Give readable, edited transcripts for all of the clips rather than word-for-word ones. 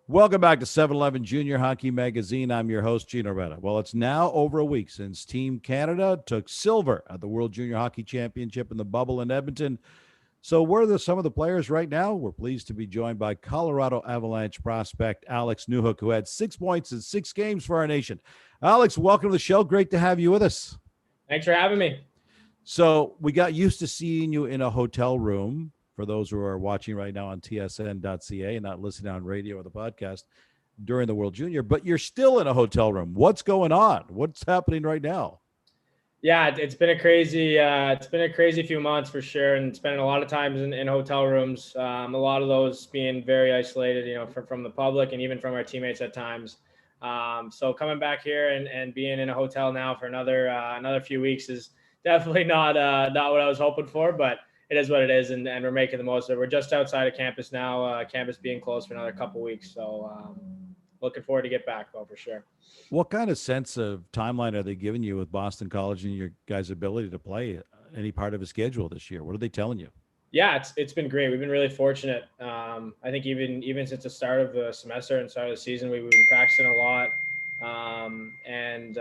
Welcome back to 7-Eleven Junior Hockey Magazine. I'm your host, Gino Reda. Well, it's now over a week since Team Canada took silver at the World Junior Hockey Championship in the bubble in Edmonton. So where are some of the players right now? We're pleased to be joined by Colorado Avalanche prospect Alex Newhook, who had 6 points in 6 games for our nation. Alex, welcome to the show. Great to have you with us. Thanks for having me. So we got used to seeing you in a hotel room. For those who are watching right now on tsn.ca and not listening on radio or the podcast during the World Junior, but you're still in a hotel room. What's going on? What's happening right now? Yeah, it's been a crazy few months for sure, and spending a lot of times in hotel rooms. A lot of those being very isolated, from the public and even from our teammates at times. So coming back here and being in a hotel now for another few weeks is definitely not what I was hoping for, but it is what it is, and we're making the most of it. We're just outside of campus now, campus being closed for another couple weeks. So looking forward to get back, though, for sure. What kind of sense of timeline are they giving you with Boston College and your guys' ability to play any part of a schedule this year? What are they telling you? Yeah, it's been great. We've been really fortunate. I think even since the start of the semester and start of the season, we've been practicing a lot, and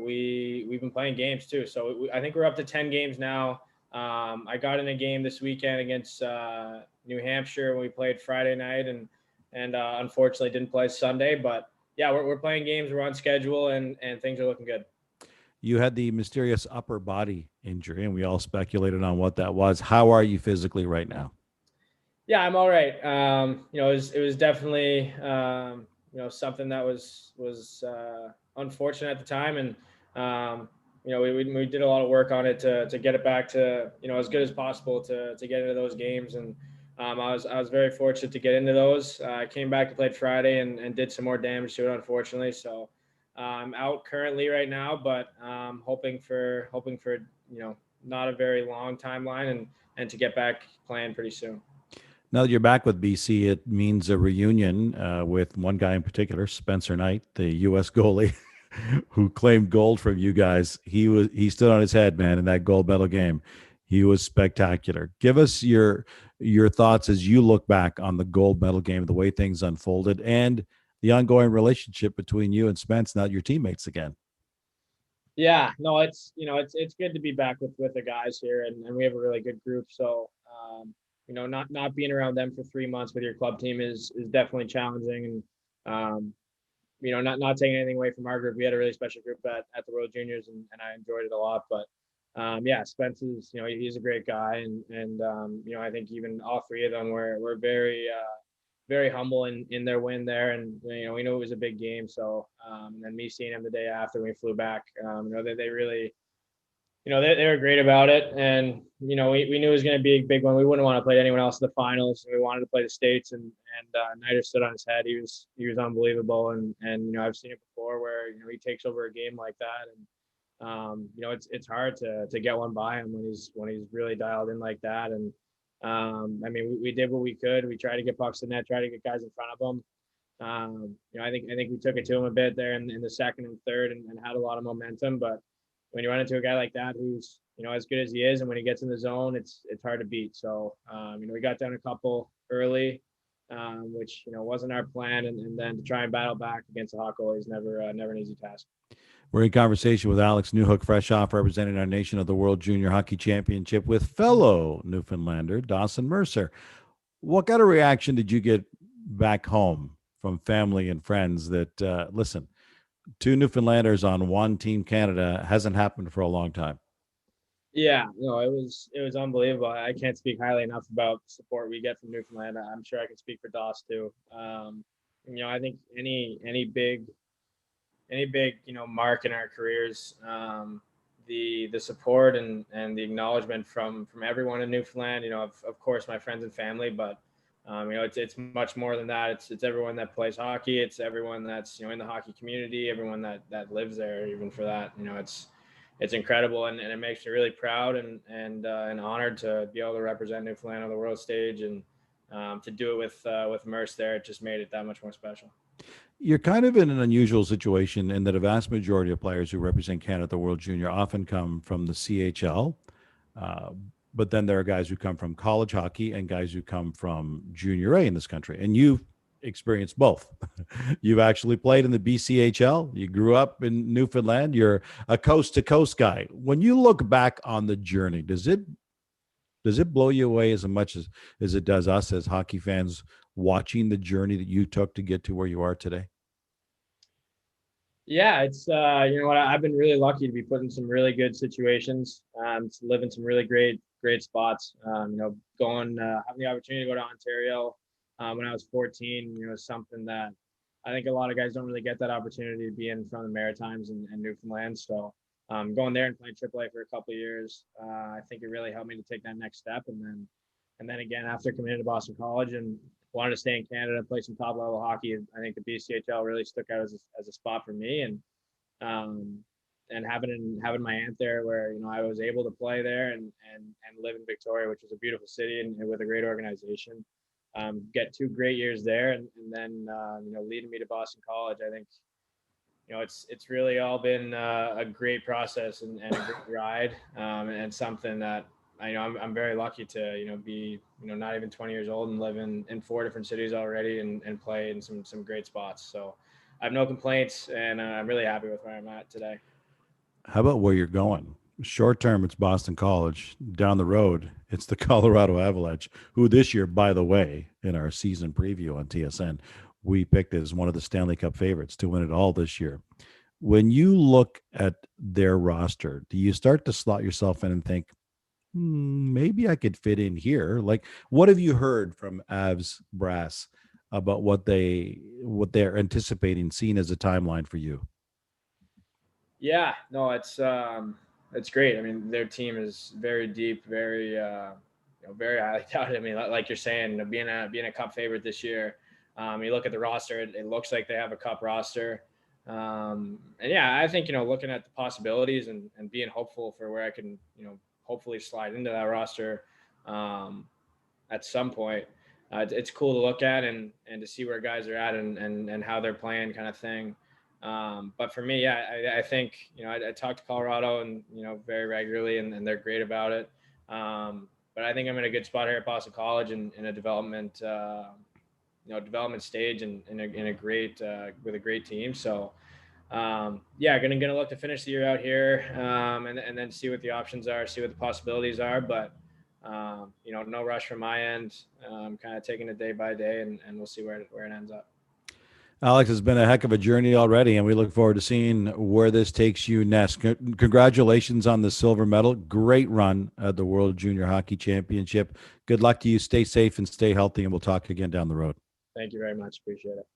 we've been playing games too. So I think we're up to 10 games now. I got in a game this weekend against New Hampshire when we played Friday night, and unfortunately didn't play Sunday. But yeah, we're playing games. We're on schedule, and things are looking good. You had the mysterious upper body injury, and we all speculated on what that was. How are you physically right now? Yeah, I'm all right. It was definitely something that was unfortunate at the time, and we did a lot of work on it to get it back to as good as possible to get into those games, and I was very fortunate to get into those. I came back and played Friday and did some more damage to it, unfortunately. So I'm out currently right now, but hoping for not a very long timeline and to get back playing pretty soon. Now that you're back with BC, it means a reunion with one guy in particular, Spencer Knight, the U.S. goalie, who claimed gold from you guys. He stood on his head, man, in that gold medal game. He was spectacular. Give us your thoughts as you look back on the gold medal game, the way things unfolded, and the ongoing relationship between you and Spence, now that you're teammates again. Yeah, no, it's good to be back with the guys here, and we have a really good group. So not being around them for 3 months with your club team is definitely challenging, and not taking anything away from our group. We had a really special group at the World Juniors, and I enjoyed it a lot. But yeah, Spence is he's a great guy, and I think even all three of them were very very humble in their win there, and we knew it was a big game. So and then me seeing him the day after we flew back, they really they were great about it, and we knew it was going to be a big one. We wouldn't want to play anyone else in the finals. We wanted to play the States, and Nider stood on his head. He was unbelievable, and I've seen it before where he takes over a game like that, and it's hard to get one by him when he's really dialed in like that. And we did what we could. We tried to get pucks in net, try to get guys in front of them. I think we took it to him a bit there in the second and third, and had a lot of momentum, but when you run into a guy like that who's as good as he is, and when he gets in the zone, it's hard to beat. So we got down a couple early, which wasn't our plan, and then to try and battle back against a hot goalie is never an easy task. We're in conversation with Alex Newhook, fresh off representing our nation at the World Junior Hockey Championship with fellow Newfoundlander Dawson Mercer. What kind of reaction did you get back home from family and friends that listen? 2 Newfoundlanders on one Team Canada hasn't happened for a long time. Yeah, no, it was unbelievable. I can't speak highly enough about the support we get from Newfoundland. I'm sure I can speak for Doss too. I think any big mark in our careers, the support and the acknowledgement from everyone in Newfoundland. Of course my friends and family, but it's much more than that. It's everyone that plays hockey. It's everyone that's in the hockey community. Everyone that lives there. Even for that, it's incredible, and it makes me really proud and honored to be able to represent Newfoundland on the world stage, and to do it with Merce there. It just made it that much more special. You're kind of in an unusual situation in that a vast majority of players who represent Canada at the World Junior often come from the CHL. But then there are guys who come from college hockey and guys who come from Junior A in this country. And you've experienced both. You've actually played in the BCHL. You grew up in Newfoundland. You're a coast to coast guy. When you look back on the journey, does it blow you away as much as it does us as hockey fans watching the journey that you took to get to where you are today? Yeah, it's you know what, I've been really lucky to be put in some really good situations, to live in some really great spots. You know, going having the opportunity to go to Ontario when I was 14, you know, something that I think a lot of guys don't really get that opportunity to be in front of the Maritimes and Newfoundland. So going there and playing AAA for a couple of years, I think it really helped me to take that next step. And then again, after coming to Boston College and wanted to stay in Canada and play some top level hockey, I think the BCHL really stuck out as a spot for me. Um, and having my aunt there, where you know I was able to play there and live in Victoria, which is a beautiful city and with a great organization. Get 2 great years there, and then you know, leading me to Boston College. I think you know it's really all been a great process and a great ride, and something that I know I'm very lucky to you know be you know not even 20 years old and live in 4 different cities already and play in some great spots. So I have no complaints, and I'm really happy with where I'm at today. How about where you're going? Short term, it's Boston College. Down the road, it's the Colorado Avalanche, who this year, by the way, in our season preview on TSN, we picked as one of the Stanley Cup favorites to win it all this year. When you look at their roster, do you start to slot yourself in and think, maybe I could fit in here? Like, what have you heard from Avs brass about what they're anticipating, seeing as a timeline for you? Yeah, no, it's great. I mean, their team is very deep, very you know, very highly touted. I mean, like you're saying, you know, being a cup favorite this year. You look at the roster; it looks like they have a cup roster. And yeah, I think you know, looking at the possibilities and being hopeful for where I can, you know, hopefully slide into that roster um, at some point. It's cool to look at and to see where guys are at and how they're playing, kind of thing. But for me, yeah, I think you know I talk to Colorado and you know very regularly, and they're great about it. But I think I'm in a good spot here at Boston College in a development you know development stage and in a great with a great team. So yeah, gonna look to finish the year out here, and then see what the options are, see what the possibilities are. But you know, no rush from my end. Kind of taking it day by day, and we'll see where it ends up. Alex, has been a heck of a journey already, and we look forward to seeing where this takes you next. Congratulations on the silver medal. Great run at the World Junior Hockey Championship. Good luck to you. Stay safe and stay healthy, and we'll talk again down the road. Thank you very much. Appreciate it.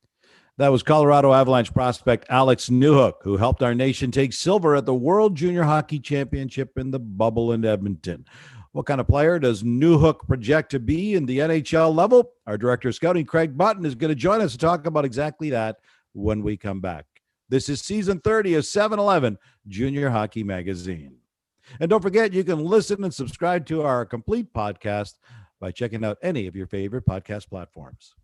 That was Colorado Avalanche prospect Alex Newhook, who helped our nation take silver at the World Junior Hockey Championship in the bubble in Edmonton. What kind of player does Newhook project to be in the NHL level? Our director of scouting, Craig Button, is going to join us to talk about exactly that when we come back. This is season 30 of 7-Eleven Junior Hockey Magazine. And don't forget, you can listen and subscribe to our complete podcast by checking out any of your favorite podcast platforms.